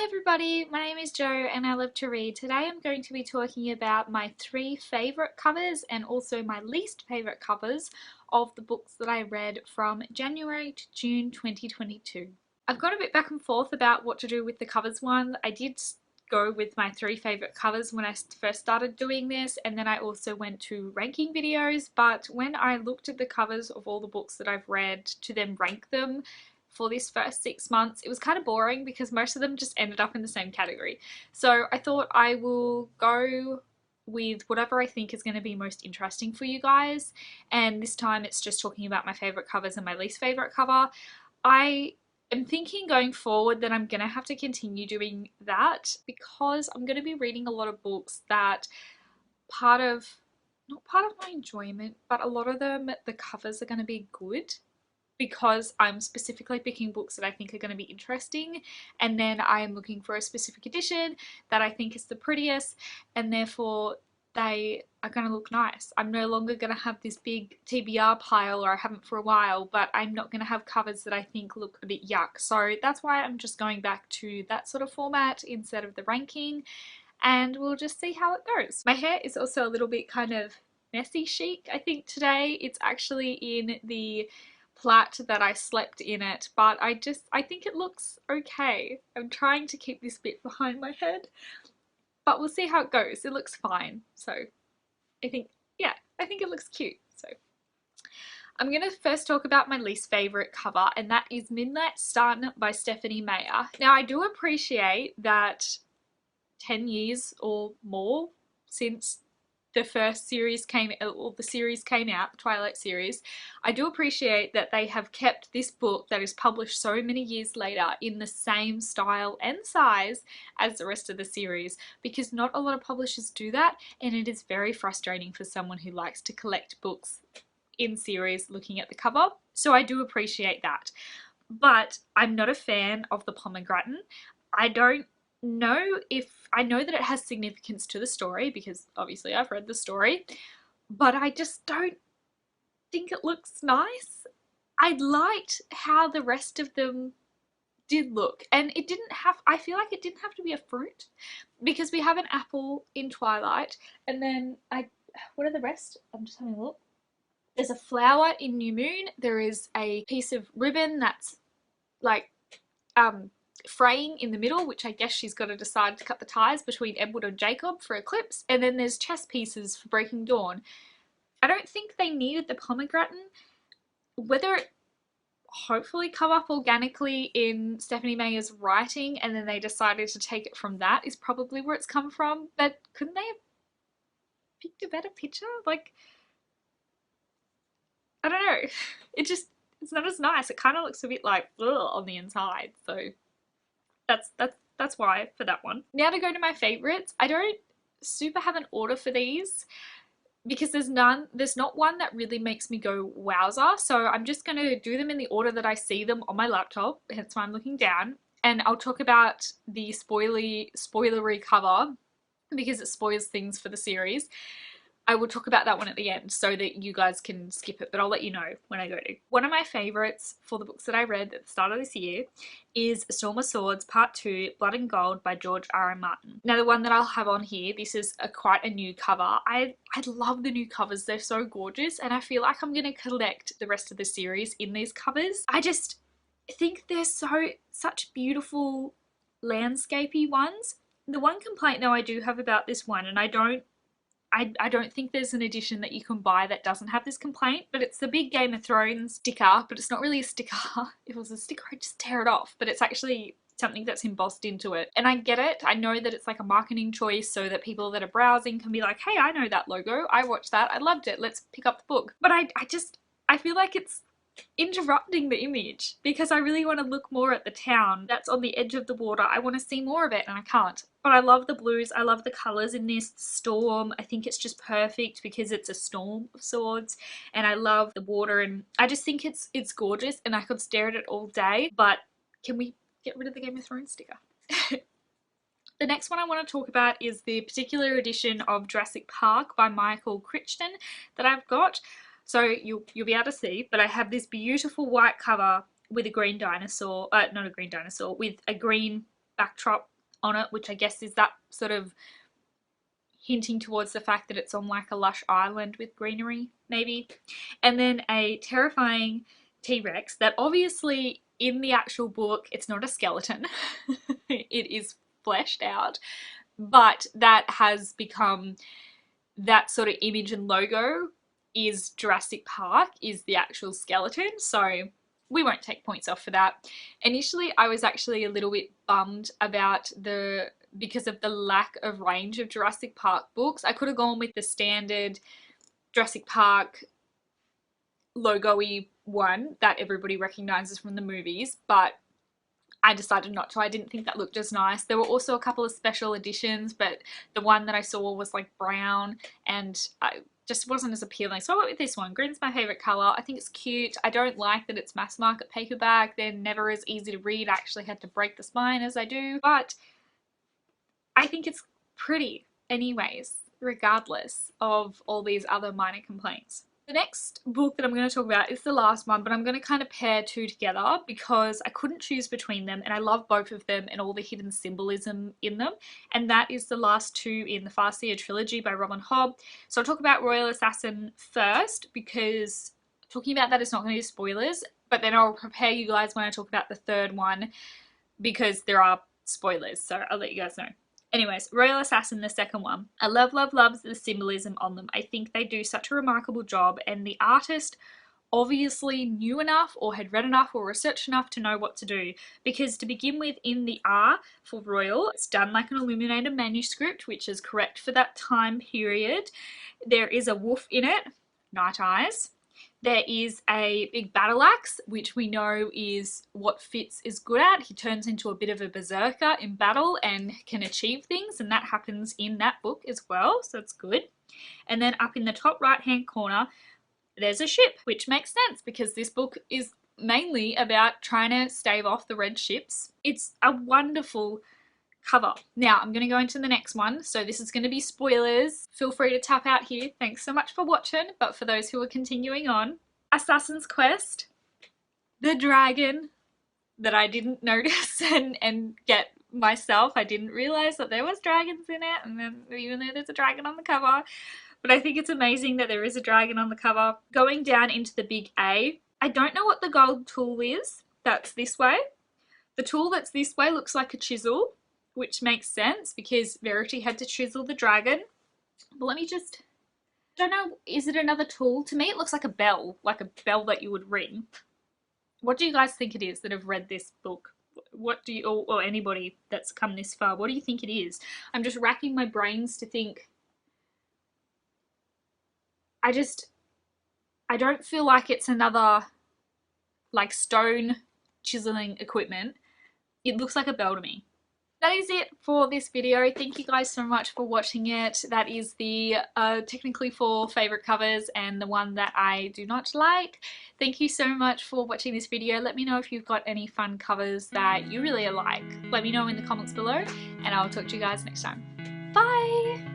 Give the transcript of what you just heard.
Hi everybody, my name is Jo and I love to read. Today I'm going to be talking about my 3 favourite covers and also my least favourite covers of the books that I read from January to June 2022. I've gone a bit back and forth about what to do with the covers one. I did go with my 3 favourite covers when I first started doing this, and then I also went to ranking videos, but when I looked at the covers of all the books that I've read to then rank them for this first 6 months, it was kind of boring because most of them just ended up in the same category. So I thought I will go with whatever I think is going to be most interesting for you guys, and this time it's just talking about my favourite covers and my least favourite cover. I am thinking going forward that I'm going to have to continue doing that because I'm going to be reading a lot of books that not part of my enjoyment, but a lot of them, the covers are going to be good because I'm specifically picking books that I think are going to be interesting, and then I am looking for a specific edition that I think is the prettiest, and therefore they are going to look nice. I'm no longer going to have this big TBR pile, or I haven't for a while, but I'm not going to have covers that I think look a bit yuck. So that's why I'm just going back to that sort of format instead of the ranking, and we'll just see how it goes. My hair is also a little bit kind of messy chic, I think, today. It's actually in the plait that I slept in it, but I think it looks okay. I'm trying to keep this bit behind my head, but we'll see how it goes. It looks fine. So I think it looks cute. So I'm going to first talk about my least favourite cover, and that is Midnight Sun by Stephenie Meyer. Now I do appreciate that 10 years or more since the first series came, or the series came out, the Twilight series, I do appreciate that they have kept this book that is published so many years later in the same style and size as the rest of the series, because not a lot of publishers do that, and it is very frustrating for someone who likes to collect books in series looking at the cover. So I do appreciate that. But I'm not a fan of the pomegranate. I don't I know that it has significance to the story because obviously I've read the story, but I just don't think it looks nice. I liked how the rest of them did look, and I feel like it didn't have to be a fruit, because we have an apple in Twilight, and then what are the rest? I'm just having a look. There's a flower in New Moon, there is a piece of ribbon that's like fraying in the middle, which I guess she's got to decide to cut the ties between Edward and Jacob for Eclipse, and then there's chess pieces for Breaking Dawn. I don't think they needed the pomegranate. Whether it hopefully come up organically in Stephenie Meyer's writing and then they decided to take it from that is probably where it's come from, but couldn't they have picked a better picture? Like, I don't know. It's not as nice. It kind of looks a bit like ugh on the inside, so that's why for that one. Now to go to my favourites. I don't super have an order for these because there's not one that really makes me go wowza, so I'm just going to do them in the order that I see them on my laptop, hence why I'm looking down, and I'll talk about the spoilery cover because it spoils things for the series. I will talk about that one at the end so that you guys can skip it, but I'll let you know when I go to. One of my favourites for the books that I read at the start of this year is A Storm of Swords Part 2 Blood and Gold by George R.R. Martin. Now the one that I'll have on here, this is quite a new cover. I love the new covers, they're so gorgeous, and I feel like I'm going to collect the rest of the series in these covers. I just think they're such beautiful landscapey ones. The one complaint though I do have about this one, and I don't think there's an edition that you can buy that doesn't have this complaint, but it's the big Game of Thrones sticker, but it's not really a sticker. If it was a sticker, I'd just tear it off, but it's actually something that's embossed into it. And I get it. I know that it's like a marketing choice so that people that are browsing can be like, hey, I know that logo. I watched that. I loved it. Let's pick up the book. But I feel like it's interrupting the image because I really want to look more at the town that's on the edge of the water. I want to see more of it and I can't. But I love the blues, I love the colours in this. Storm, I think it's just perfect because it's a storm of swords, and I love the water, and I just think it's gorgeous and I could stare at it all day. But can we get rid of the Game of Thrones sticker? The next one I want to talk about is the particular edition of Jurassic Park by Michael Crichton that I've got. So you'll be able to see, but I have this beautiful white cover with a green dinosaur, not a green dinosaur, with a green backdrop on it, which I guess is that sort of hinting towards the fact that it's on like a lush island with greenery, maybe. And then a terrifying T-Rex that obviously in the actual book, it's not a skeleton. It is fleshed out, but that has become that sort of image and logo is Jurassic Park, is the actual skeleton. So we won't take points off for that. Initially, I was actually a little bit bummed about because of the lack of range of Jurassic Park books. I could have gone with the standard Jurassic Park logo-y one that everybody recognizes from the movies, but I decided not to. I didn't think that looked as nice. There were also a couple of special editions, but the one that I saw was like brown and I just wasn't as appealing. So I went with this one. Green's my favorite color. I think it's cute. I don't like that it's mass market paperback. They're never as easy to read. I actually had to break the spine as I do, but I think it's pretty anyways, regardless of all these other minor complaints. The next book that I'm going to talk about is the last one, but I'm going to kind of pair two together because I couldn't choose between them and I love both of them and all the hidden symbolism in them, and that is the last two in the Farseer trilogy by Rob and Hobb. So I'll talk about Royal Assassin first because talking about that is not going to be spoilers, but then I'll prepare you guys when I talk about the third one because there are spoilers, so I'll let you guys know. Anyways, Royal Assassin, the second one. I love the symbolism on them. I think they do such a remarkable job, and the artist obviously knew enough or had read enough or researched enough to know what to do. Because to begin with, in the R for Royal, it's done like an illuminated manuscript, which is correct for that time period. There is a wolf in it, Night Eyes. There is a big battle axe, which we know is what Fitz is good at. He turns into a bit of a berserker in battle and can achieve things, and that happens in that book as well, so it's good. And then up in the top right hand corner, there's a ship, which makes sense because this book is mainly about trying to stave off the red ships. It's a wonderful cover. Now I'm going to go into the next one, so this is going to be spoilers. Feel free to tap out here. Thanks so much for watching, but for those who are continuing on, Assassin's Quest, the dragon that I didn't notice and get myself. I didn't realize that there was dragons in it, and then even though there's a dragon on the cover, but I think it's amazing that there is a dragon on the cover. Going down into the big A, I don't know what the gold tool is that's this way. The tool that's this way looks like a chisel, which makes sense because Verity had to chisel the dragon. But let me just, I don't know, is it another tool? To me it looks like a bell that you would ring. What do you guys think it is that have read this book? What do you, or anybody that's come this far, what do you think it is? I'm just racking my brains to think. I don't feel like it's another like stone chiseling equipment. It looks like a bell to me. That is it for this video. Thank you guys so much for watching it. That is the technically 4 favorite covers and the one that I do not like. Thank you so much for watching this video. Let me know if you've got any fun covers that you really like. Let me know in the comments below and I'll talk to you guys next time. Bye!